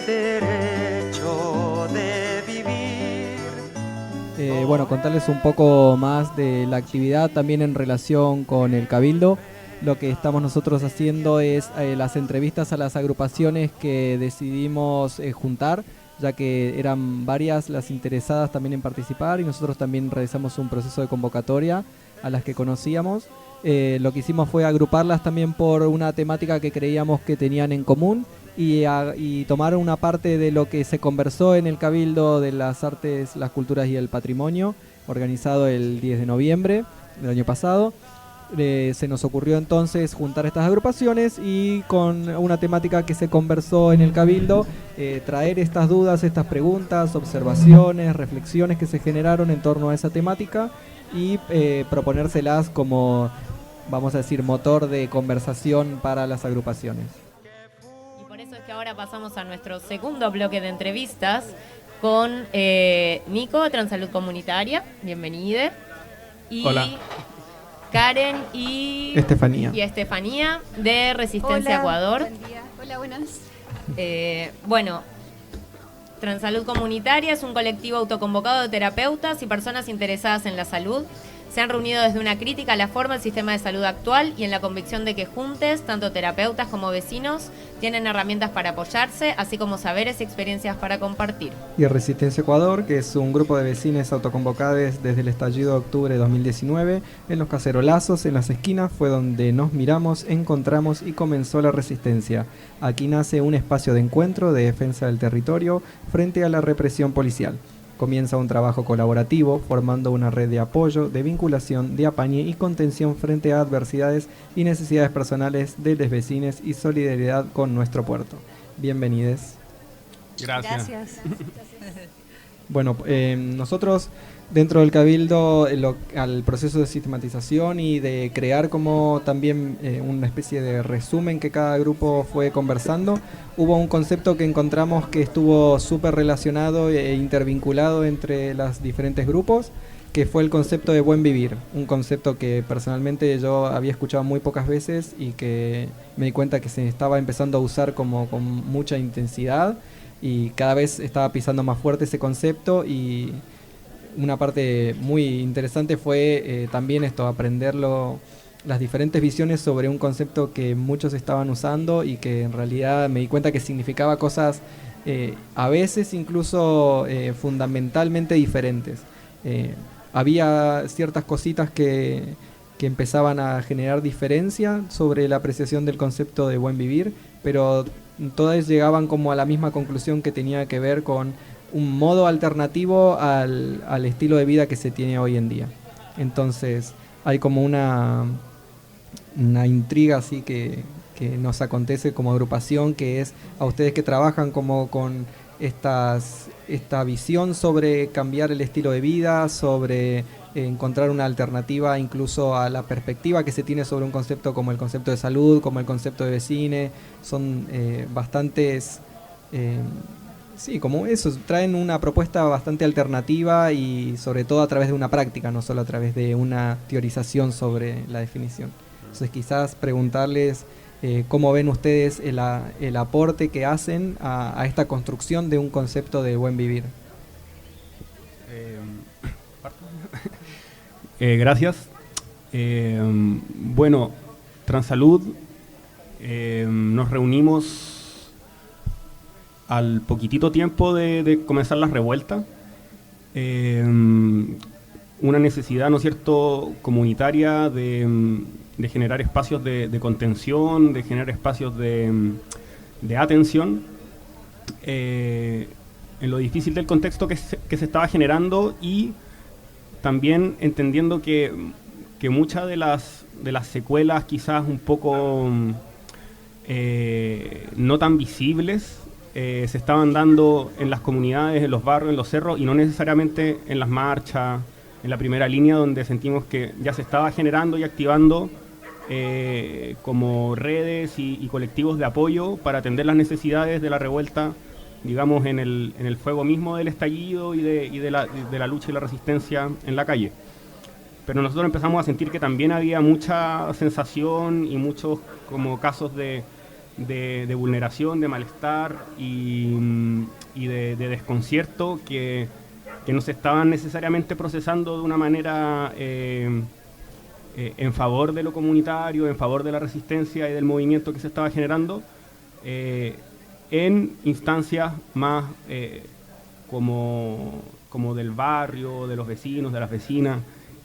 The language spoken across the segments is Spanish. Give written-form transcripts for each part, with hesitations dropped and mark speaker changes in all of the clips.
Speaker 1: el derecho de vivir.
Speaker 2: Bueno, contarles un poco más de la actividad también en relación con el Cabildo. Lo que estamos nosotros haciendo es las entrevistas a las agrupaciones que decidimos juntar, ya que eran varias las interesadas también en participar, y nosotros también realizamos un proceso de convocatoria a las que conocíamos. Lo que hicimos fue agruparlas también por una temática que creíamos que tenían en común, y tomar una parte de lo que se conversó en el Cabildo de las Artes, las Culturas y el Patrimonio, organizado el 10 de noviembre del año pasado. Se nos ocurrió entonces juntar estas agrupaciones y, con una temática que se conversó en el Cabildo, traer estas dudas, estas preguntas, observaciones, reflexiones que se generaron en torno a esa temática, y proponérselas como, vamos a decir, motor de conversación para las agrupaciones.
Speaker 3: Y por eso es que ahora pasamos a nuestro segundo bloque de entrevistas con Nico, de Transalud Comunitaria. Bienvenida. Y
Speaker 4: hola.
Speaker 3: Karen y
Speaker 2: Estefanía
Speaker 3: de Resistencia Ecuador.
Speaker 5: Buen día. Hola, buenas.
Speaker 3: Bueno, Transalud Comunitaria es un colectivo autoconvocado de terapeutas y personas interesadas en la salud. Se han reunido desde una crítica a la forma del sistema de salud actual y en la convicción de que juntos, tanto terapeutas como vecinos, tienen herramientas para apoyarse, así como saberes y experiencias para compartir.
Speaker 2: Y Resistencia Ecuador, que es un grupo de vecinos autoconvocados desde el estallido de octubre de 2019, en los cacerolazos, en las esquinas, fue donde nos miramos, encontramos y comenzó la resistencia. Aquí nace un espacio de encuentro, de defensa del territorio frente a la represión policial. Comienza un trabajo colaborativo, formando una red de apoyo, de vinculación, de apañe y contención frente a adversidades y necesidades personales de los vecinos, y solidaridad con nuestro puerto. Bienvenides.
Speaker 4: Gracias.
Speaker 2: Bueno, nosotros dentro del Cabildo, al proceso de sistematización y de crear como también una especie de resumen que cada grupo fue conversando, hubo un concepto que encontramos que estuvo súper relacionado e intervinculado entre los diferentes grupos, que fue el concepto de buen vivir, un concepto que personalmente yo había escuchado muy pocas veces y que me di cuenta que se estaba empezando a usar como con mucha intensidad, y cada vez estaba pisando más fuerte ese concepto. Y una parte muy interesante fue también esto, aprenderlo, las diferentes visiones sobre un concepto que muchos estaban usando y que en realidad me di cuenta que significaba cosas a veces incluso fundamentalmente diferentes. Había ciertas cositas que empezaban a generar diferencia sobre la apreciación del concepto de buen vivir, pero todas llegaban como a la misma conclusión, que tenía que ver con un modo alternativo al estilo de vida que se tiene hoy en día. Entonces hay como una intriga así que nos acontece como agrupación, que es a ustedes que trabajan como con esta visión sobre cambiar el estilo de vida, sobre encontrar una alternativa incluso a la perspectiva que se tiene sobre un concepto como el concepto de salud, como el concepto de vecine. Son bastantes... sí, como eso, traen una propuesta bastante alternativa, y sobre todo a través de una práctica, no solo a través de una teorización sobre la definición. Entonces quizás preguntarles cómo ven ustedes el aporte que hacen a esta construcción de un concepto de buen vivir.
Speaker 4: Gracias. Bueno, Transalud, nos reunimos al poquitito tiempo de comenzar las revueltas. Una necesidad, ¿no es cierto?, comunitaria de generar espacios de contención, de generar espacios de atención en lo difícil del contexto que se estaba generando, y también entendiendo que muchas de las secuelas quizás un poco no tan visibles se estaban dando en las comunidades, en los barrios, en los cerros, y no necesariamente en las marchas, en la primera línea, donde sentimos que ya se estaba generando y activando como redes y colectivos de apoyo para atender las necesidades de la revuelta, digamos, en el fuego mismo del estallido y de la lucha y la resistencia en la calle. Pero nosotros empezamos a sentir que también había mucha sensación y muchos como casos de de vulneración, de malestar y de desconcierto que no se estaban necesariamente procesando de una manera en favor de lo comunitario, en favor de la resistencia y del movimiento que se estaba generando, en instancias más como del barrio, de los vecinos, de las vecinas.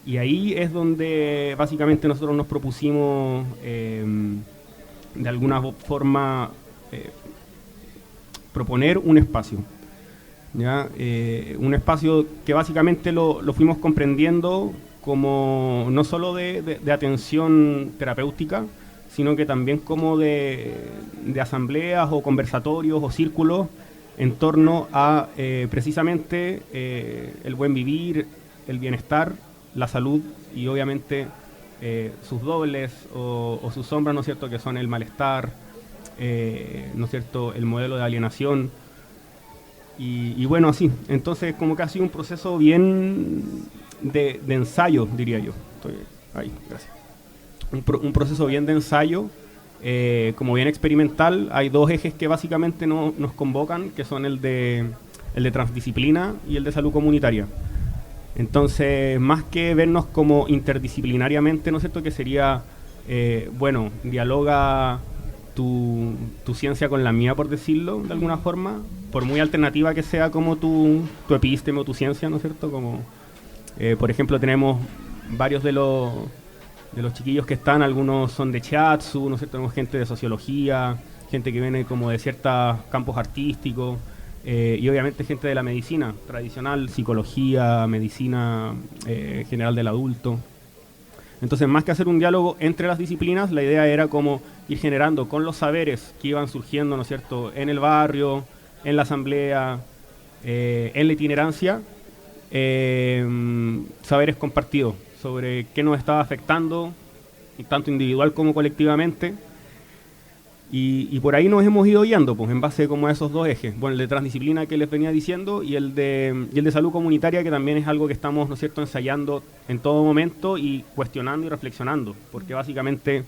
Speaker 4: Y ahí es donde básicamente nosotros nos propusimos de alguna forma proponer un espacio. ¿Ya? Un espacio que básicamente lo fuimos comprendiendo como no solo de atención terapéutica, sino que también como de asambleas o conversatorios o círculos en torno a precisamente el buen vivir, el bienestar, la salud y obviamente sus dobles o sus sombras, ¿no es cierto?, que son el malestar, ¿no es cierto?, el modelo de alienación. Y bueno, así. Entonces, como que ha sido un proceso bien de ensayo, diría yo. Estoy ahí, gracias. Un proceso bien de ensayo, como bien experimental. Hay dos ejes que básicamente nos convocan, que son el de transdisciplina y el de salud comunitaria. Entonces, más que vernos como interdisciplinariamente, ¿no es cierto?, que sería, bueno, dialoga tu ciencia con la mía, por decirlo de alguna forma, por muy alternativa que sea como tu episteme o tu ciencia, ¿no es cierto? Como, por ejemplo, tenemos varios de los chiquillos que están, algunos son de Shiatsu, ¿no es cierto? Tenemos gente de sociología, gente que viene como de ciertos campos artísticos, y obviamente gente de la medicina tradicional, psicología, medicina general del adulto. Entonces, más que hacer un diálogo entre las disciplinas, la idea era como ir generando con los saberes que iban surgiendo, ¿no es cierto?, en el barrio, en la asamblea, en la itinerancia, saberes compartidos sobre qué nos estaba afectando, tanto individual como colectivamente. Y por ahí nos hemos ido guiando, pues, en base como a esos dos ejes. Bueno, el de transdisciplina que les venía diciendo y el de salud comunitaria, que también es algo que estamos, ¿no es cierto?, ensayando en todo momento y cuestionando y reflexionando, porque básicamente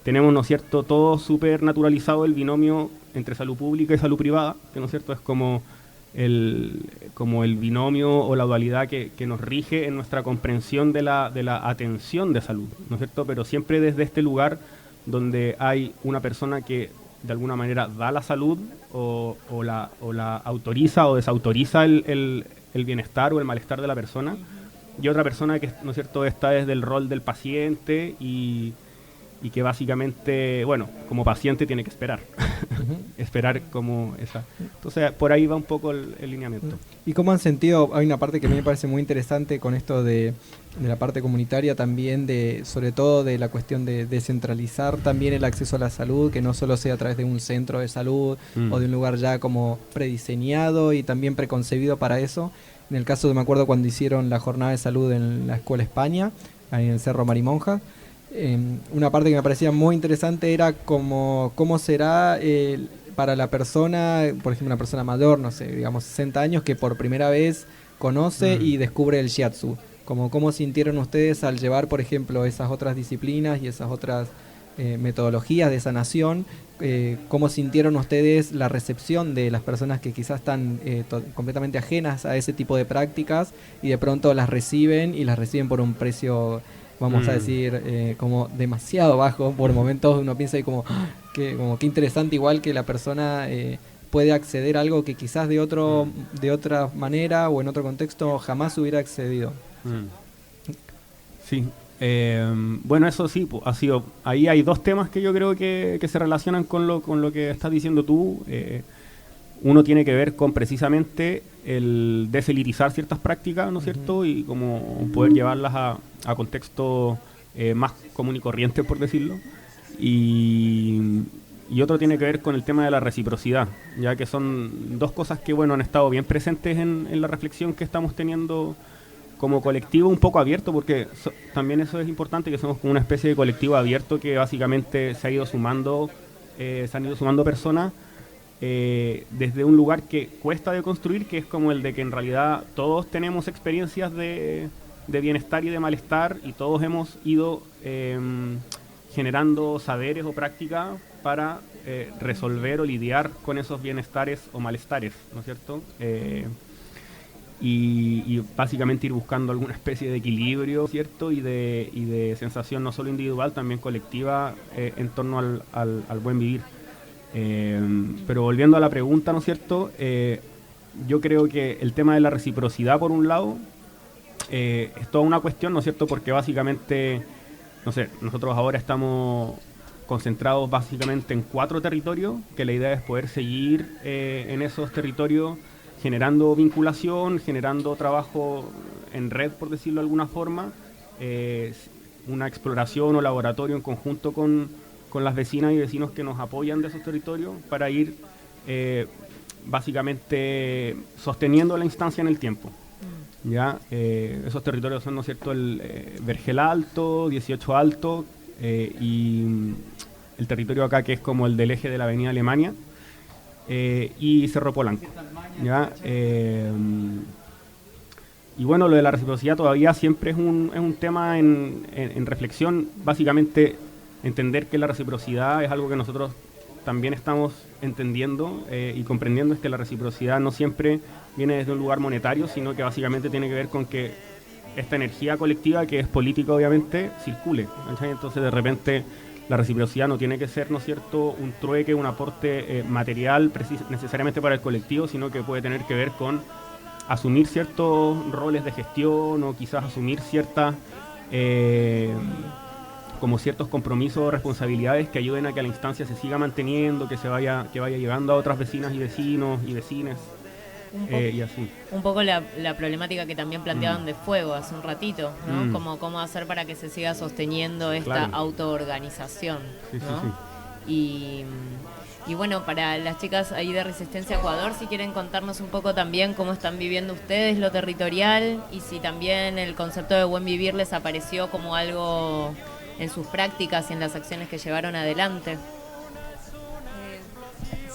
Speaker 4: tenemos, ¿no es cierto?, todo súper naturalizado el binomio entre salud pública y salud privada, que, ¿no es cierto?, es como el binomio o la dualidad que nos rige en nuestra comprensión de la atención de salud, ¿no es cierto?, pero siempre desde este lugar donde hay una persona que de alguna manera da la salud o la autoriza o desautoriza el bienestar o el malestar de la persona, y otra persona que, ¿no es cierto?, está desde el rol del paciente y que básicamente, bueno, como paciente tiene que esperar. Esperar como esa. Entonces, por ahí va un poco el lineamiento.
Speaker 2: ¿Y cómo han sentido? Hay una parte que a mí me parece muy interesante con esto de la parte comunitaria también, sobre todo de la cuestión de descentralizar también el acceso a la salud, que no solo sea a través de un centro de salud o de un lugar ya como prediseñado y también preconcebido para eso. En el caso de, me acuerdo cuando hicieron la jornada de salud en la Escuela España, ahí en el Cerro Marimonja, una parte que me parecía muy interesante era cómo será para la persona, por ejemplo, una persona mayor, no sé, digamos 60 años, que por primera vez conoce y descubre el shiatsu. ¿Cómo sintieron ustedes al llevar, por ejemplo, esas otras disciplinas y esas otras metodologías de sanación? ¿Cómo sintieron ustedes la recepción de las personas que quizás están completamente ajenas a ese tipo de prácticas y de pronto las reciben por un precio, vamos a decir, como demasiado bajo? Por momentos uno piensa y como qué interesante, igual que la persona puede acceder a algo que quizás de otra manera o en otro contexto jamás hubiera accedido.
Speaker 4: Sí. Bueno, eso sí, pues, ha sido. Ahí hay dos temas que yo creo que se relacionan con lo que estás diciendo tú. Uno tiene que ver con precisamente el deselitizar ciertas prácticas, ¿no es cierto? Y como poder llevarlas a contextos más común y corriente, por decirlo. Y otro tiene que ver con el tema de la reciprocidad, ya que son dos cosas que, bueno, han estado bien presentes en la reflexión que estamos teniendo como colectivo un poco abierto, porque también eso es importante, que somos como una especie de colectivo abierto que básicamente se han ido sumando personas desde un lugar que cuesta de construir, que es como el de que en realidad todos tenemos experiencias de bienestar y de malestar, y todos hemos ido generando saberes o prácticas para resolver o lidiar con esos bienestares o malestares, ¿no es cierto? Y básicamente ir buscando alguna especie de equilibrio, ¿cierto? Y de sensación no solo individual, también colectiva en torno al buen vivir. Pero volviendo a la pregunta, ¿no es cierto? Yo creo que el tema de la reciprocidad, por un lado, es toda una cuestión, ¿no es cierto? Porque básicamente, no sé, nosotros ahora estamos concentrados básicamente en 4 territorios, que la idea es poder seguir en esos territorios generando vinculación, generando trabajo en red, por decirlo de alguna forma, una exploración o laboratorio en conjunto con las vecinas y vecinos que nos apoyan de esos territorios para ir básicamente sosteniendo la instancia en el tiempo. ¿Ya? Esos territorios son, ¿no es cierto?, el Vergel Alto, 18 Alto y el territorio acá que es como el del eje de la avenida Alemania y Cerro Polanco. ¿Ya? Y bueno, lo de la reciprocidad todavía siempre es un tema en reflexión. Básicamente entender que la reciprocidad es algo que nosotros también estamos entendiendo y comprendiendo, es que la reciprocidad no siempre viene desde un lugar monetario, sino que básicamente tiene que ver con que esta energía colectiva, que es política obviamente, circule. ¿Cachai? Entonces de repente la reciprocidad no tiene que ser, ¿no es cierto?, un trueque, un aporte material necesariamente para el colectivo, sino que puede tener que ver con asumir ciertos roles de gestión o quizás asumir ciertas como ciertos compromisos o responsabilidades que ayuden a que la instancia se siga manteniendo, que vaya llevando a otras vecinas y vecinos y vecines y así.
Speaker 3: Un poco la problemática que también planteaban de fuego hace un ratito, ¿no? Como cómo hacer para que se siga sosteniendo esta autoorganización,
Speaker 4: sí,
Speaker 3: ¿no?
Speaker 4: Sí.
Speaker 3: Y bueno, para las chicas ahí de Resistencia Ecuador, si quieren contarnos un poco también cómo están viviendo ustedes lo territorial y si también el concepto de buen vivir les apareció como algo en sus prácticas y en las acciones que llevaron adelante.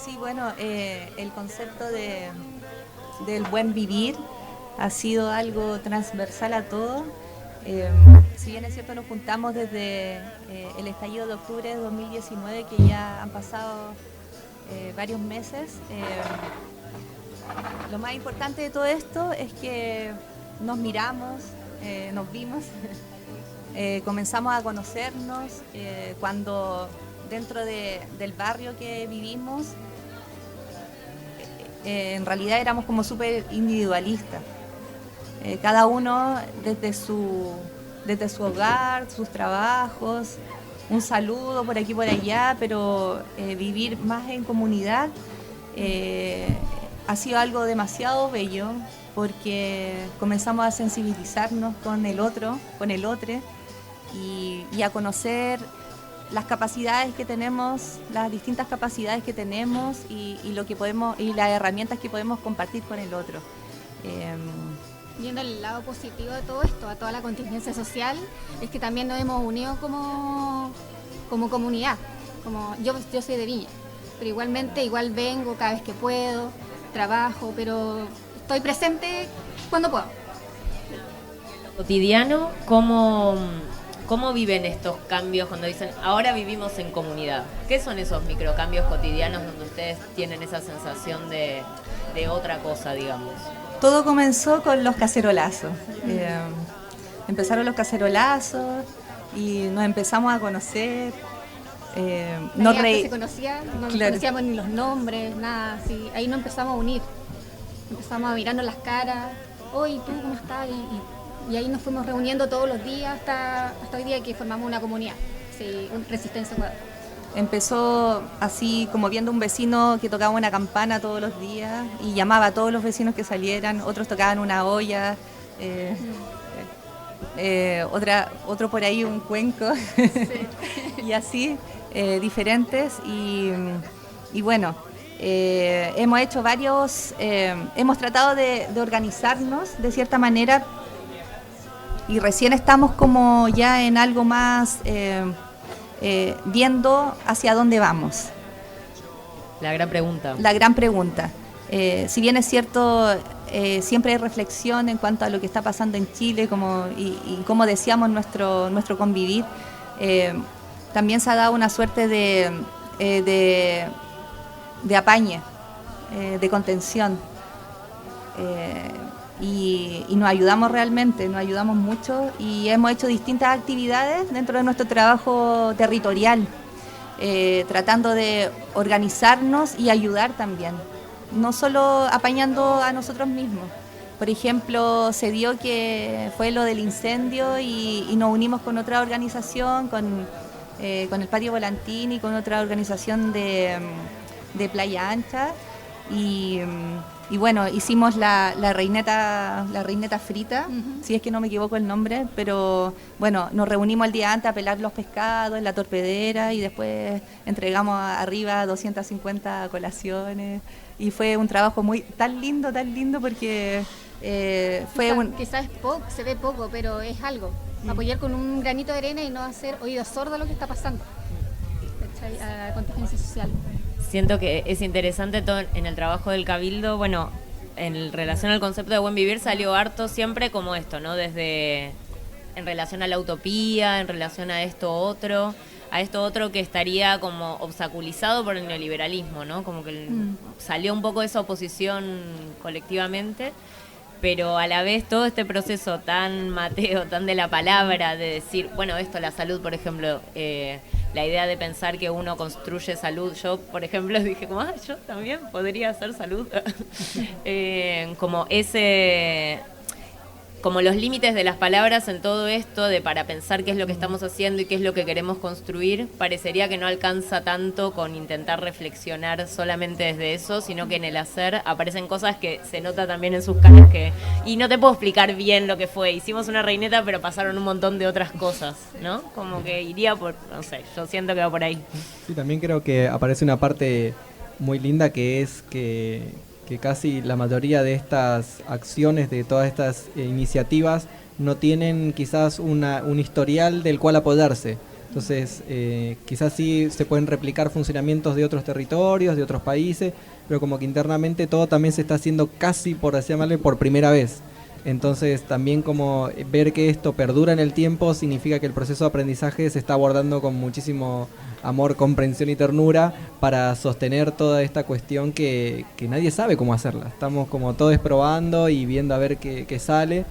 Speaker 5: Sí, bueno, el concepto del buen vivir ha sido algo transversal a todo. Si bien es cierto, nos juntamos desde el estallido de octubre de 2019, que ya han pasado varios meses. Lo más importante de todo esto es que nos miramos, nos vimos, comenzamos a conocernos cuando dentro del barrio que vivimos en realidad éramos como súper individualistas. Cada uno desde su hogar, sus trabajos, un saludo por aquí por allá, pero vivir más en comunidad ha sido algo demasiado bello, porque comenzamos a sensibilizarnos con el otro y a conocer las capacidades que tenemos, las distintas capacidades que tenemos y lo que podemos, y las herramientas que podemos compartir con el otro.
Speaker 6: Viendo el lado positivo de todo esto, a toda la contingencia social, es que también nos hemos unido como comunidad. Como yo soy de Viña, pero igual vengo cada vez que puedo, trabajo, pero estoy presente cuando puedo.
Speaker 3: Cotidiano, ¿cómo viven estos cambios cuando dicen ahora vivimos en comunidad? ¿Qué son esos microcambios cotidianos donde ustedes tienen esa sensación de otra cosa, digamos?
Speaker 5: Todo comenzó con los cacerolazos. Empezaron los cacerolazos y nos empezamos a conocer.
Speaker 6: No se conocía, no nos conocíamos ni los nombres, nada así. Ahí nos empezamos a unir. Empezamos a mirarnos las caras. Oye, ¿tú cómo estás? Y ahí nos fuimos reuniendo todos los días hasta hoy día que formamos una comunidad, sí, Resistencia Ecuador. Empezó así como viendo un vecino que tocaba una campana todos los días y llamaba a todos los vecinos que salieran, otros tocaban una olla, otro por ahí un cuenco, sí. Y así, diferentes y bueno, hemos hecho hemos tratado de organizarnos de cierta manera y recién estamos como ya en algo más... viendo hacia dónde vamos.
Speaker 3: La gran pregunta.
Speaker 5: La gran pregunta. Si bien es cierto, siempre hay reflexión en cuanto a lo que está pasando en Chile y cómo deseamos nuestro convivir, también se ha dado una suerte de de apañe, de contención. Y nos ayudamos realmente, nos ayudamos mucho y hemos hecho distintas actividades dentro de nuestro trabajo territorial, tratando de organizarnos y ayudar también, no solo apañando a nosotros mismos. Por ejemplo, se dio que fue lo del incendio y nos unimos con otra organización, con el Patio Volantini, con otra organización de Playa Ancha y bueno, hicimos la reineta frita, si es que no me equivoco el nombre, pero bueno, nos reunimos el día antes a pelar los pescados en la torpedera y después entregamos arriba 250 colaciones y fue un trabajo tan lindo porque
Speaker 6: quizás se ve poco, pero es algo. Apoyar con un granito de arena y no hacer oídos sordos a lo que está pasando, a la contingencia social.
Speaker 3: Siento que es interesante todo en el trabajo del Cabildo. Bueno, en relación al concepto de buen vivir salió harto siempre como esto, ¿no? Desde en relación a la utopía, en relación a esto otro que estaría como obstaculizado por el neoliberalismo, ¿no? Como que salió un poco esa oposición colectivamente, pero a la vez todo este proceso tan Mateo, tan de la palabra, de decir, bueno, esto, la salud, por ejemplo, la idea de pensar que uno construye salud. Yo, por ejemplo, dije como, yo también podría hacer salud. Como los límites de las palabras en todo esto, para pensar qué es lo que estamos haciendo y qué es lo que queremos construir, parecería que no alcanza tanto con intentar reflexionar solamente desde eso, sino que en el hacer aparecen cosas que se nota también en sus caras y no te puedo explicar bien lo que fue. Hicimos una reineta, pero pasaron un montón de otras cosas, ¿no? Como que iría por, no sé, yo siento que va por ahí.
Speaker 2: Sí, también creo que aparece una parte muy linda que es que casi la mayoría de estas acciones, de todas estas iniciativas, no tienen quizás un historial del cual apoyarse. Entonces, quizás sí se pueden replicar funcionamientos de otros territorios, de otros países, pero como que internamente todo también se está haciendo casi, por así llamarle, por primera vez. Entonces, también como ver que esto perdura en el tiempo significa que el proceso de aprendizaje se está abordando con muchísimo amor, comprensión y ternura para sostener toda esta cuestión que nadie sabe cómo hacerla. Estamos como todos probando y viendo a ver qué sale.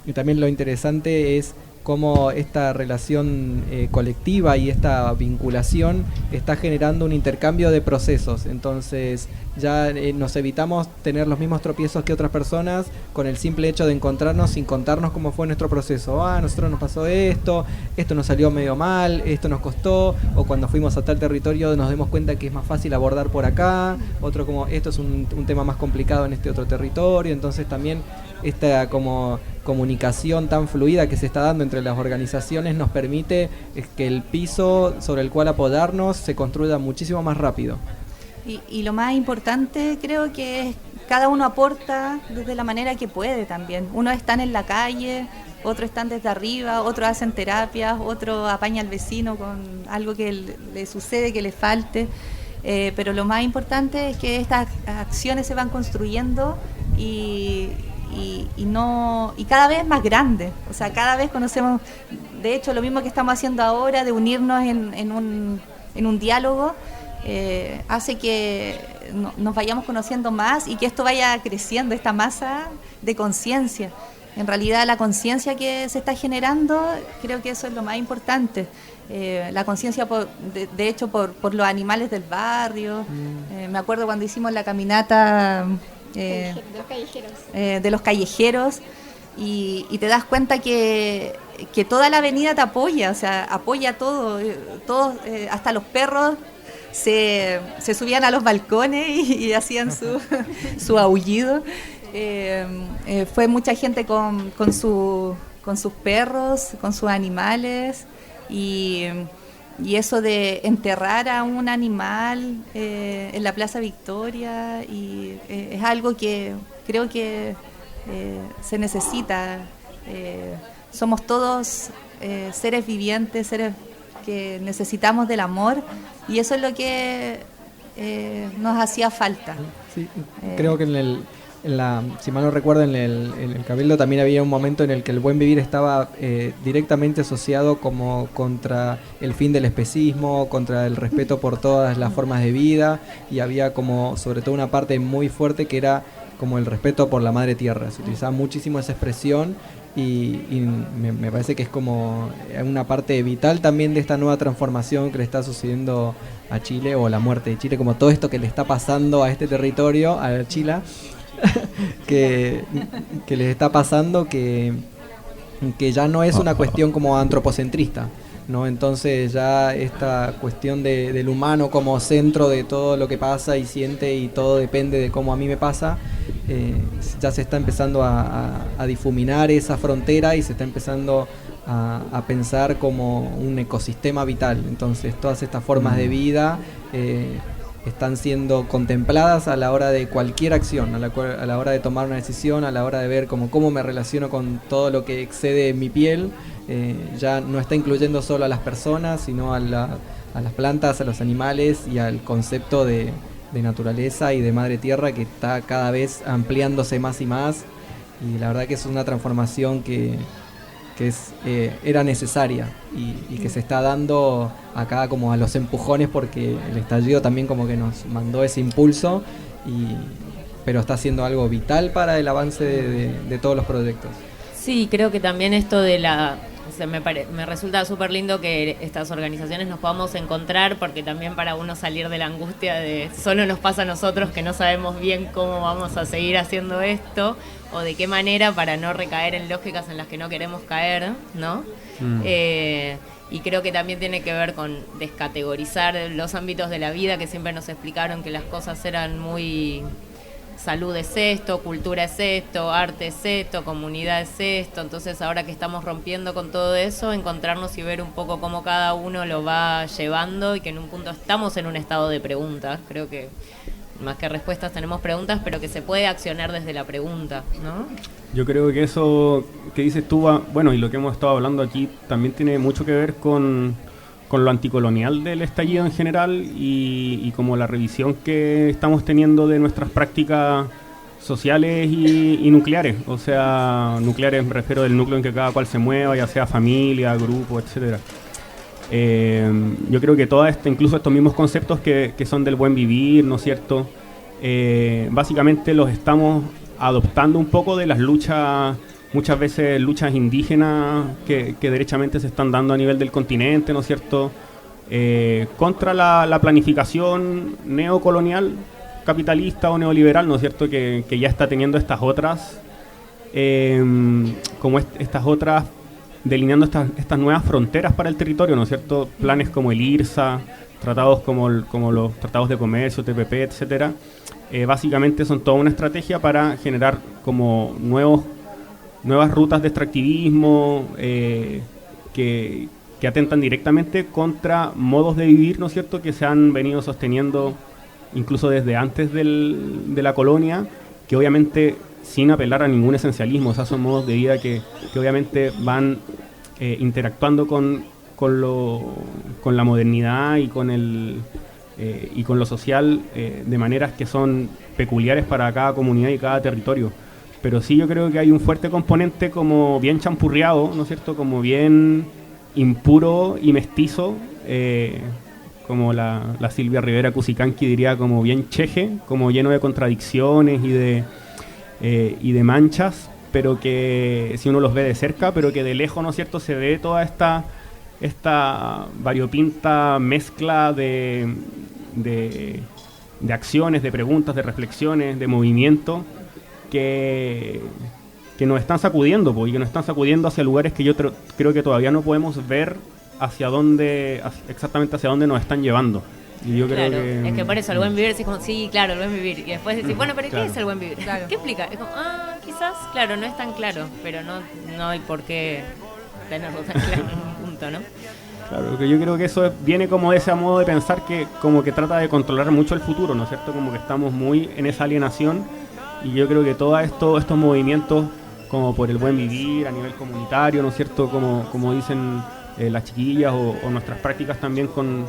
Speaker 2: Y también lo interesante es cómo esta relación colectiva y esta vinculación está generando un intercambio de procesos. Entonces ya nos evitamos tener los mismos tropiezos que otras personas con el simple hecho de encontrarnos sin contarnos cómo fue nuestro proceso. A nosotros nos pasó esto nos salió medio mal, esto nos costó, o cuando fuimos a tal territorio nos dimos cuenta que es más fácil abordar por acá, otro como esto es un tema más complicado en este otro territorio. Entonces también esta como comunicación tan fluida que se está dando entre las organizaciones nos permite que el piso sobre el cual apoyarnos se construya muchísimo más rápido.
Speaker 5: Y lo más importante creo que es cada uno aporta desde la manera que puede también. Unos están en la calle, otros están desde arriba, otros hacen terapias, otros apaña al vecino con algo que le sucede, que le falte. Pero lo más importante es que estas acciones se van construyendo y cada vez más grande, o sea, cada vez conocemos, de hecho lo mismo que estamos haciendo ahora de unirnos en un diálogo, hace que nos vayamos conociendo más y que esto vaya creciendo, esta masa de conciencia. En realidad la conciencia que se está generando, creo que eso es lo más importante. La conciencia de hecho por los animales del barrio. Me acuerdo cuando hicimos la caminata de los callejeros y te das cuenta que toda la avenida te apoya, o sea, apoya todo, todos, hasta los perros se subían a los balcones y hacían su aullido. Fue mucha gente con sus perros, con sus animales y eso de enterrar a un animal en la Plaza Victoria es algo que creo que se necesita. Somos todos seres vivientes, seres que necesitamos del amor y eso es lo que nos hacía falta.
Speaker 2: Sí, creo que si mal no recuerdo, en el Cabildo también había un momento en el que el buen vivir estaba directamente asociado como contra el fin del especismo, contra el respeto por todas las formas de vida, y había como sobre todo una parte muy fuerte que era como el respeto por la madre tierra. Se utilizaba muchísimo esa expresión y me parece que es como una parte vital también de esta nueva transformación que le está sucediendo a Chile, o la muerte de Chile, como todo esto que le está pasando a este territorio, a Chile, que les está pasando, que ya no es una cuestión como antropocentrista, ¿no? Entonces ya esta cuestión del humano como centro de todo lo que pasa y siente, y todo depende de cómo a mí me pasa, ya se está empezando a difuminar esa frontera y se está empezando a pensar como un ecosistema vital. Entonces todas estas formas de vida están siendo contempladas a la hora de cualquier acción, a la hora de tomar una decisión, a la hora de ver cómo me relaciono con todo lo que excede mi piel. Ya no está incluyendo solo a las personas, sino a las plantas, a los animales y al concepto de naturaleza y de madre tierra, que está cada vez ampliándose más y más, y la verdad que es una transformación que era necesaria y que se está dando acá como a los empujones, porque el estallido también como que nos mandó ese impulso, pero está siendo algo vital para el avance de todos los proyectos.
Speaker 3: Sí, creo que también esto me resulta súper lindo que estas organizaciones nos podamos encontrar, porque también para uno salir de la angustia de solo nos pasa a nosotros, que no sabemos bien cómo vamos a seguir haciendo esto o de qué manera, para no recaer en lógicas en las que no queremos caer, ¿no? Y creo que también tiene que ver con descategorizar los ámbitos de la vida, que siempre nos explicaron que las cosas eran muy... Salud es esto, cultura es esto, arte es esto, comunidad es esto. Entonces ahora que estamos rompiendo con todo eso, encontrarnos y ver un poco cómo cada uno lo va llevando, y que en un punto estamos en un estado de preguntas. Creo que más que respuestas tenemos preguntas, pero que se puede accionar desde la pregunta, ¿no?
Speaker 4: Yo creo que eso que dices tú, bueno, y lo que hemos estado hablando aquí también tiene mucho que ver con lo anticolonial del estallido en general, y como la revisión que estamos teniendo de nuestras prácticas sociales y nucleares. O sea, nucleares me refiero del núcleo en que cada cual se mueva, ya sea familia, grupo, etcétera. Yo creo que incluso estos mismos conceptos que son del buen vivir, ¿no es cierto? Básicamente los estamos adoptando un poco de las luchas, muchas veces luchas indígenas que derechamente se están dando a nivel del continente, ¿no es cierto? Contra la planificación neocolonial, capitalista o neoliberal, ¿no es cierto? Que ya está teniendo estas otras, estas otras, delineando estas nuevas fronteras para el territorio, ¿no es cierto? Planes como el IRSA, tratados como los tratados de comercio, TPP, etcétera. Básicamente son toda una estrategia para generar como nuevas rutas de extractivismo que atentan directamente contra modos de vivir, ¿no es cierto?, que se han venido sosteniendo incluso desde antes de la colonia, que obviamente sin apelar a ningún esencialismo. O sea, son modos de vida que obviamente van interactuando con la modernidad y con lo social de maneras que son peculiares para cada comunidad y cada territorio. Pero sí, yo creo que hay un fuerte componente como bien champurreado, ¿no es cierto?, como bien impuro y mestizo, como la Silvia Rivera Cusicanqui diría, como bien cheje, como lleno de contradicciones y de manchas, pero que si uno los ve de cerca, pero que de lejos, ¿no es cierto?, se ve toda esta variopinta mezcla de acciones, de preguntas, de reflexiones, de movimiento, que nos están sacudiendo, y que nos están sacudiendo hacia lugares que yo creo que todavía no podemos ver exactamente hacia dónde nos están llevando. Y yo
Speaker 3: claro,
Speaker 4: creo
Speaker 3: es que por eso el buen vivir, es como, sí, claro, el buen vivir. Y después decís, bueno, pero
Speaker 4: claro.
Speaker 3: ¿qué es el buen vivir?
Speaker 5: Claro.
Speaker 3: ¿Qué explica? Es como, quizás, claro, no es tan claro, pero no hay por qué tenerlo tan claro en un punto, ¿no?
Speaker 4: Claro, que yo creo que eso viene como de ese modo de pensar que como que trata de controlar mucho el futuro, ¿no es cierto? Como que estamos muy en esa alienación, y yo creo que todos estos movimientos como por el buen vivir a nivel comunitario, ¿no es cierto? Como dicen las chiquillas, o nuestras prácticas también con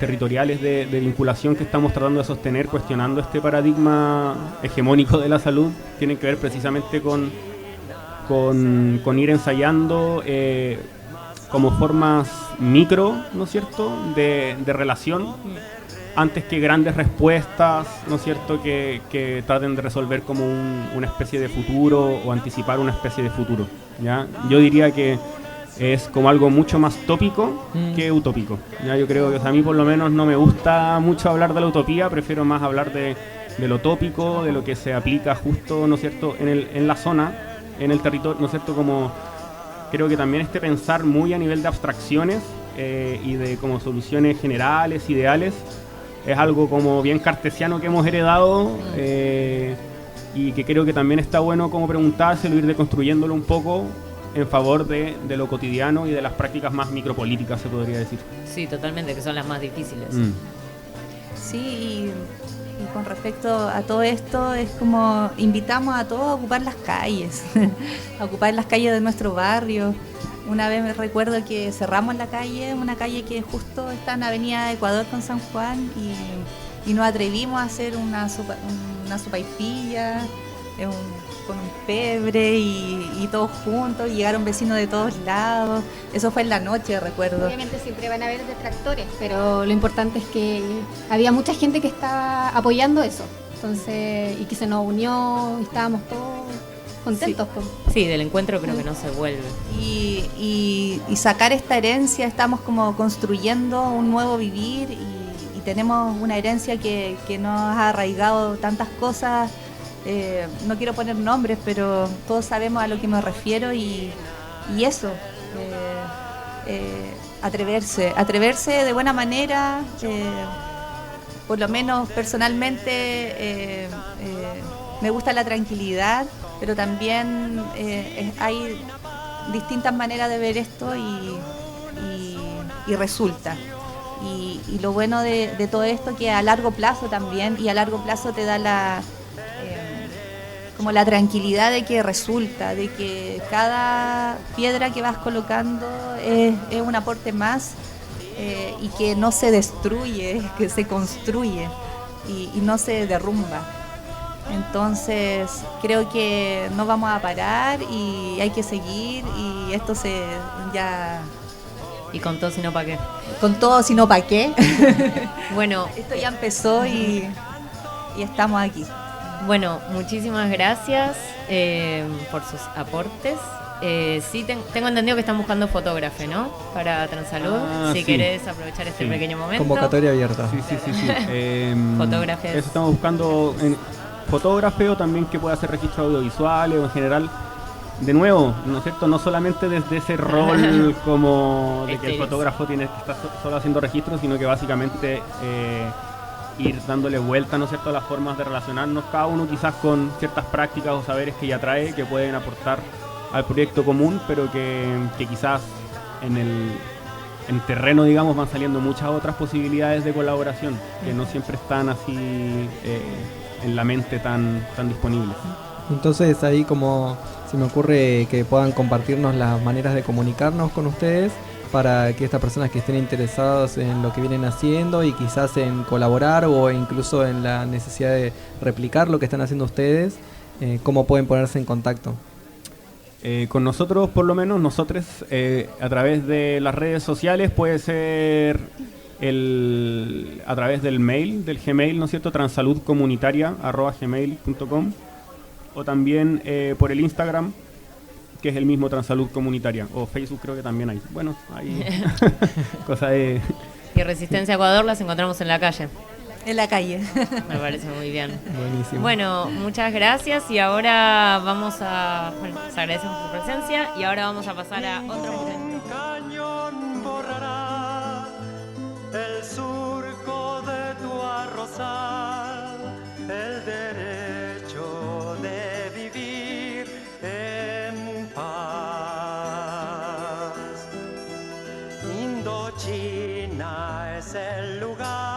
Speaker 4: territoriales de vinculación que estamos tratando de sostener, cuestionando este paradigma hegemónico de la salud, tienen que ver precisamente con ir ensayando como formas micro, ¿no es cierto?, de relación, antes que grandes respuestas, ¿no es cierto?, que traten de resolver como una especie de futuro o anticipar una especie de futuro, ¿ya? Yo diría que es como algo mucho más tópico que utópico, ¿ya? Yo creo que, o sea, a mí por lo menos no me gusta mucho hablar de la utopía, prefiero más hablar de lo tópico, de lo que se aplica justo, ¿no es cierto?, en la zona, en el territorio, ¿no es cierto?, como creo que también pensar muy a nivel de abstracciones y de como soluciones generales, ideales, es algo como bien cartesiano que hemos heredado y que creo que también está bueno como preguntárselo, ir deconstruyéndolo un poco en favor de lo cotidiano y de las prácticas más micropolíticas, se podría decir.
Speaker 3: Sí, totalmente, que son las más difíciles.
Speaker 5: Sí, y con respecto a todo esto, es como invitamos a todos a ocupar las calles, a ocupar las calles de nuestro barrio. Una vez me recuerdo que cerramos la calle, una calle que justo está en Avenida Ecuador con San Juan, y nos atrevimos a hacer una sopaipilla con un pebre y todos juntos, y llegaron vecinos de todos lados. Eso fue en la noche, recuerdo.
Speaker 6: Obviamente siempre van a haber detractores, pero lo importante es que había mucha gente que estaba apoyando eso, entonces, y que se nos unió y estábamos todos contentos.
Speaker 3: Sí, del encuentro creo que no se vuelve.
Speaker 5: Y sacar esta herencia, estamos como construyendo un nuevo vivir, y tenemos una herencia que nos ha arraigado tantas cosas. No quiero poner nombres, pero todos sabemos a lo que me refiero, y eso, atreverse de buena manera. Por lo menos personalmente me gusta la tranquilidad, pero también hay distintas maneras de ver esto, y resulta. Y lo bueno de todo esto, que a largo plazo también, y a largo plazo te da como la tranquilidad de que resulta, de que cada piedra que vas colocando es un aporte más, y que no se destruye, que se construye y no se derrumba. Entonces creo que no vamos a parar y hay que seguir, y esto
Speaker 3: Y con todo, si no, ¿para qué?
Speaker 5: Con todo, si no, ¿para qué?
Speaker 3: Bueno,
Speaker 5: esto ya empezó y estamos aquí.
Speaker 3: Bueno, muchísimas gracias por sus aportes. Sí, tengo entendido que están buscando fotógrafo, ¿no? Para Transalud. Si
Speaker 4: sí.
Speaker 3: querés aprovechar este pequeño momento.
Speaker 2: Convocatoria abierta.
Speaker 4: Sí.
Speaker 3: Fotógrafos.
Speaker 4: Eso estamos buscando fotógrafo, o también que pueda hacer registros audiovisuales o en general. De nuevo, ¿no es cierto? No solamente desde ese rol como de que el fotógrafo tiene que estar solo haciendo registros, sino que básicamente ir dándole vuelta, ¿no es cierto?, a las formas de relacionarnos, cada uno quizás con ciertas prácticas o saberes que ya trae, que pueden aportar al proyecto común, pero que quizás en terreno, digamos, van saliendo muchas otras posibilidades de colaboración, que no siempre están así en la mente tan disponibles.
Speaker 2: Entonces ahí como se me ocurre que puedan compartirnos las maneras de comunicarnos con ustedes, para que estas personas que estén interesadas en lo que vienen haciendo y quizás en colaborar o incluso en la necesidad de replicar lo que están haciendo ustedes, ¿cómo pueden ponerse en contacto?
Speaker 4: Con nosotros, por lo menos, nosotros a través de las redes sociales, puede ser a través del mail, del Gmail, ¿no es cierto?, transaludcomunitaria@gmail.com, o también por el Instagram, que es el mismo Transalud Comunitaria, o Facebook creo que también hay. Bueno, hay cosa de...
Speaker 3: Y Resistencia Ecuador las encontramos en la calle.
Speaker 5: En la calle.
Speaker 3: Me parece muy bien.
Speaker 2: Buenísimo.
Speaker 3: Bueno, muchas gracias, y ahora les agradecemos su presencia, y ahora vamos a pasar a otro momento.
Speaker 1: Cañón borrará el surco de tu arrozal, el derecho de vivir en paz. Indochina es el lugar